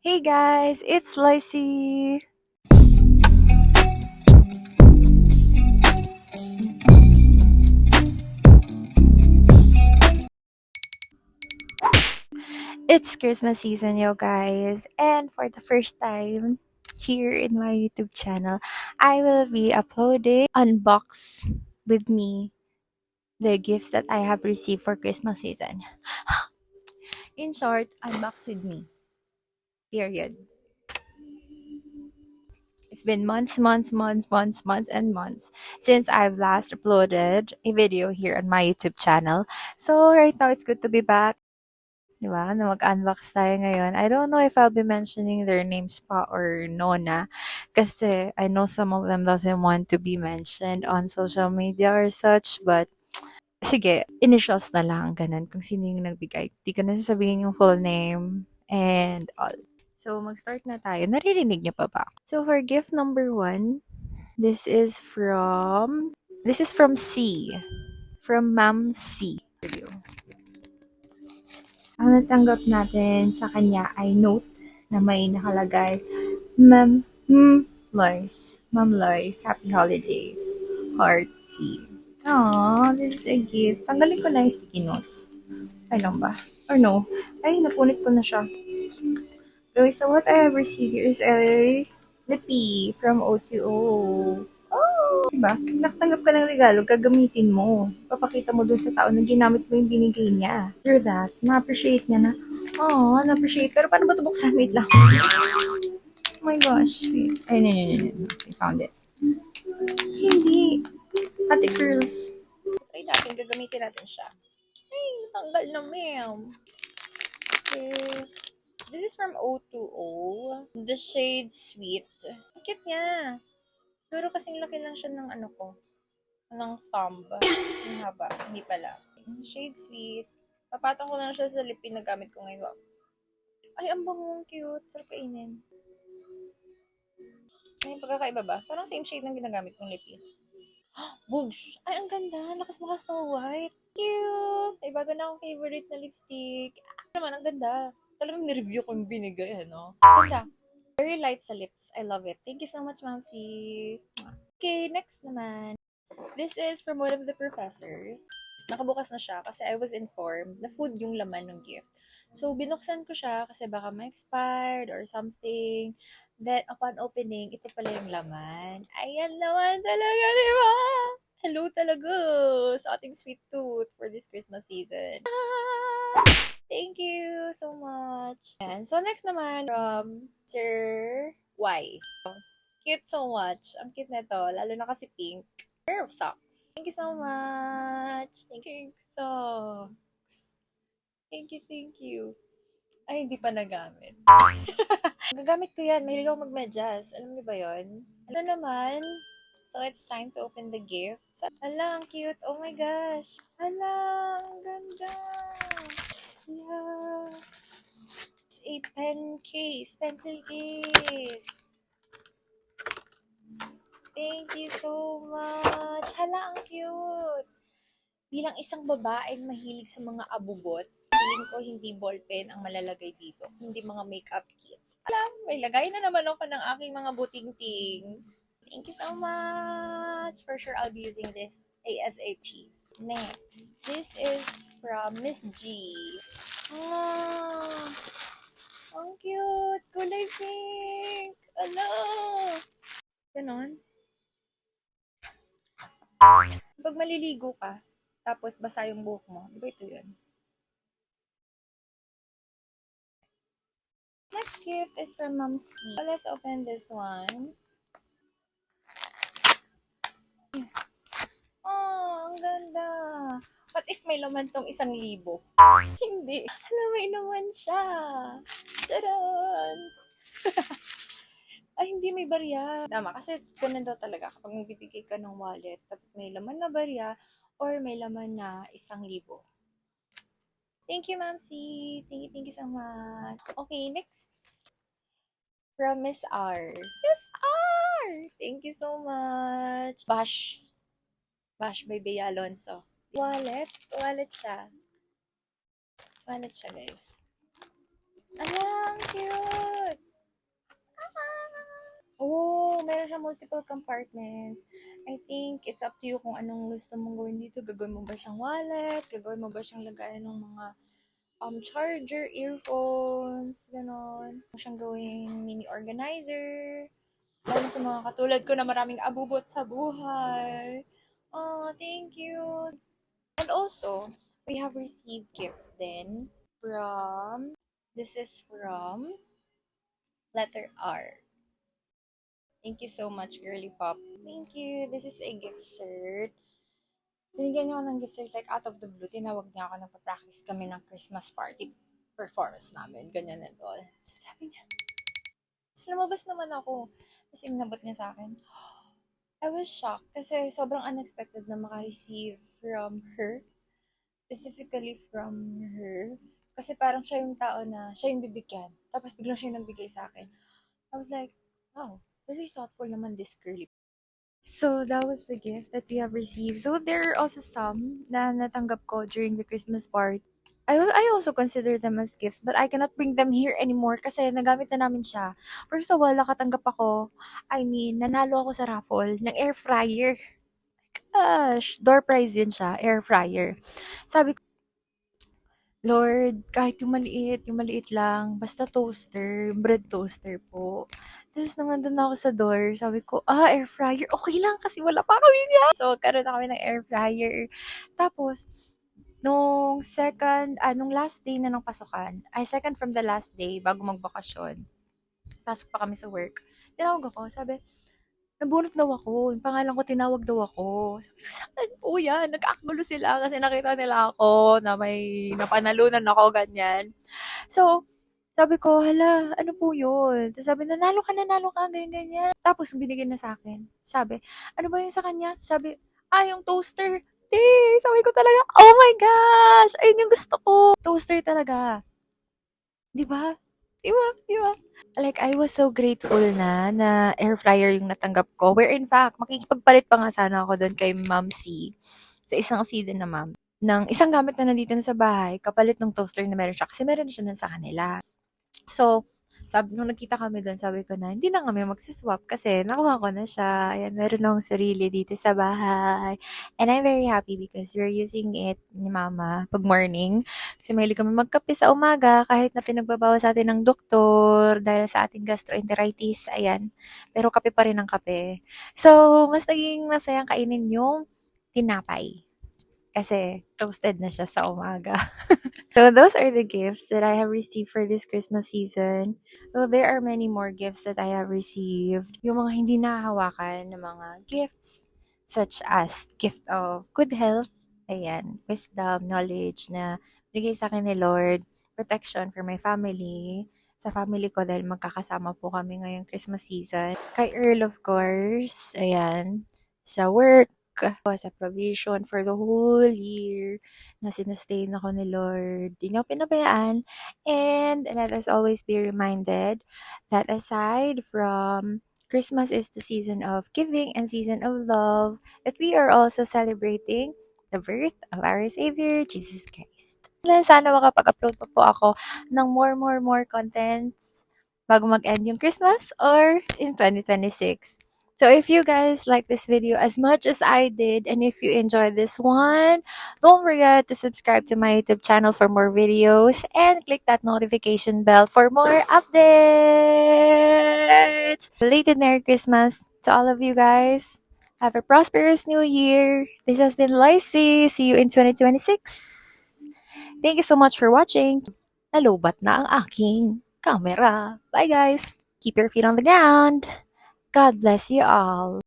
Hey guys, it's Lacey. It's Christmas season, yo guys, and for the first time here in my YouTube channel, I will be uploading unbox with me the gifts that I have received for Christmas season. In short, unbox with me. Period. It's been and months since I've last uploaded a video here on my YouTube channel. So right now it's good to be back. Di ba? Na mag-unbox tayo ngayon. I don't know if I'll be mentioning their names pa or no na. Kasi I know some of them doesn't want to be mentioned on social media or such. But sige, initials na lang. Ganun. Kung sino yung nagbigay. Di ko na sasabihin yung full name and all. So, mag-start na tayo. Naririnig niyo pa ba? So, for gift number 1, this is from C. From Ma'am C. Ang natanggap natin sa kanya ay note na may nakalagay, Ma'am Lois. Ma'am Lois, happy holidays. Heartsy. Aww, this is a gift. Tanggalin ko na yung sticky notes. Ay lang ba? Or no? Ay, napunit ko na siya. Okay, so what I have received here is a lippy from O2O. Oh, diba? Nakatanggap ka ng regalo, gagamitin mo. Papakita mo dun sa tao na ginamit mo yung binigay niya. After that, na-appreciate niya na, oh, na-appreciate. Pero paano ba ito buksan? Wait lang. Oh my gosh. Wait. Ay, no. I found it. Hindi. Ate Curls. Try natin, gagamitin natin siya. Ay, natanggal na, ma'am. Okay. This is from O2O. The shade Sweet. Ang cute niya. Siguro kasing laki lang siya ng ano ko. Ng thumb. Ang haba. Hindi pala. Shade Sweet. Papatong ko lang siya sa lipin na gamit ko ngayon. Wow. Ay, ang bangong cute. Sarap kainin. May pagkakaiba ba? Parang same shade ng ginagamit kong lipin. Bugs! Ay, ang ganda. Lakas maka Snow White. Cute! Ay, bago na akong favorite na lipstick. Naman, ang ganda. Talagang nireview ko yung binigay, ano? Ganda. Very light sa lips. I love it. Thank you so much, Mamsi. Okay, next naman. This is from one of the professors. Nakabukas na siya kasi I was informed na food yung laman ng gift. So, binuksan ko siya kasi baka ma-expired or something. Then, upon opening, ito pala yung laman. Ayan naman talaga, di ba? Hello talaga sa ating sweet tooth for this Christmas season. Thank you so much. And so, next naman from Sir Y. Cute so much. Ang cute na to. Lalo na kasi pink. Pair of socks. Thank you so much. Thank you, socks. Thank you. Ay, hindi pa nagamit. Gagamit ko yan. Mahilig ako magmedyas. Alam niyo ba yon? Ano naman? So, it's time to open the gifts. Ala, ang cute. Oh my gosh. Ala, ang ganda. Yeah. It's a pen case. Pencil case. Thank you so much. Hala, ang cute. Bilang isang babaeng mahilig sa mga abubot, feeling ko hindi ballpen ang malalagay dito, hindi mga makeup kit. Alam, may lagay na naman ako ng aking mga buting-tings. Thank you so much. For sure, I'll be using this ASAP. Next, this is from Miss G. Oh, ang cute. Kulay pink. Ano? Ganon. Pag maliligo ka, tapos basa yung buhok mo, di ba ito yun? Next gift is from Mom C. So let's open this one. Oh, ang ganda. What if may laman tong 1,000? Hindi. Alam, may laman siya. Charan! Ay, hindi may barya. Tama, kasi ganun daw talaga kapag nagbibigay ka ng wallet, may laman na barya or may laman na 1,000. Thank you, Ma'am C. Thank you so much. Okay, next. From Miss R. Miss R! Thank you so much. Bash. Bash by Bea Alonso. Wallet. Wallet siya. Wallet siya, guys. Alam, cute. siya multiple compartments. I think it's up to you kung anong gusto mong gawin dito. Gagawin mo ba siyang wallet? Gagawin mo ba siyang lagayan ng mga charger, earphones, ganon. Mo siyang gawing mini organizer. Lalo sa mga katulad ko na maraming abubot sa buhay. Oh, thank you. And also, we have received gifts then this is from letter R. Thank you so much, Girly Pop. Thank you. This is a gift cert. Binigyan niya ako ng gift cert like out of the blue. Tinawag niya ako, nagpa-practice kami ng Christmas party performance namin. Ganyan and all. Sabi niya, lumabas naman ako. Kasi inabot niya sa akin. I was shocked kasi sobrang unexpected na maka-receive from her. Specifically from her. Kasi parang siya yung tao na siya yung bibigyan. Tapos biglang siya yung nagbigay sa akin. I was like, wow, very thoughtful naman this girly. So, that was the gift that we have received. So, there are also some na natanggap ko during the Christmas party. I also consider them as gifts, but I cannot bring them here anymore kasi nagamit na namin siya. First of all, nakatanggap ako, nanalo ako sa raffle ng air fryer. Gosh, door prize yun siya, air fryer. Sabi ko, Lord, kahit yung maliit lang, basta toaster, bread toaster po. Tapos nung nandun ako sa door, sabi ko, air fryer, okay lang kasi wala pa kami niya. So, karoon na kami ng air fryer. Tapos, nung last day na ng pasukan, second from the last day, bago magbakasyon, pasok pa kami sa work, tinawag ako, sabi, nabunot daw ako, yung pangalan ko, tinawag daw ako. Sabi ko, saan po yan? Nagkakagulo sila kasi nakita nila ako na may napanalunan ako, ganyan. So, sabi ko, hala, ano po yun? Tapos sabi, nanalo ka, ganyan. Tapos, binigyan na sa akin. Sabi, ano ba yun sa kanya? Sabi, yung toaster. Sabi ko talaga, oh my gosh, ayun yung gusto ko. Toaster talaga. Diba? Diba? Like, I was so grateful na air fryer yung natanggap ko. Where in fact, makikipagpalit pa nga sana ako doon kay Ma'am C. Sa isang C din na ma'am. Ng isang gamit na nandito na sa bahay, kapalit ng toaster na meron siya. Kasi meron siya nun sa kanila. So, nung nagkita kami doon, sabi ko na, hindi na kami magsiswap kasi nakuha ko na siya. Ayan, meron akong sarili dito sa bahay. And I'm very happy because we're using it ni Mama pag morning. Kasi mahilig kami magkape sa umaga kahit na pinagbabawa sa atin ng doktor dahil sa ating gastroenteritis. Ayan. Pero kape pa rin ang kape. So, mas naging masayang kainin yung tinapay. Kasi toasted na siya sa umaga. So those are the gifts that I have received for this Christmas season. So there are many more gifts that I have received. Yung mga hindi nahahawakan na mga gifts such as gift of good health, ayan, wisdom, knowledge na bigay sa akin ni Lord, protection for my family, sa family ko dahil magkakasama po kami ngayong Christmas season. Kay Earl, of course, ayan, sa work, sa provision for the whole year na sinustain ako ni Lord. Di niyo pinabayaan. And let us always be reminded that aside from Christmas is the season of giving and season of love, that we are also celebrating the birth of our Savior, Jesus Christ. Sana makapag-upload pa po ako ng more contents bago mag-end yung Christmas or in 2026. So if you guys like this video as much as I did, and if you enjoyed this one, don't forget to subscribe to my YouTube channel for more videos and click that notification bell for more updates. Belated Merry Christmas to all of you guys. Have a prosperous new year. This has been Lacey. See you in 2026. Thank you so much for watching. Nalobat na ang aking camera. Bye guys. Keep your feet on the ground. God bless you all.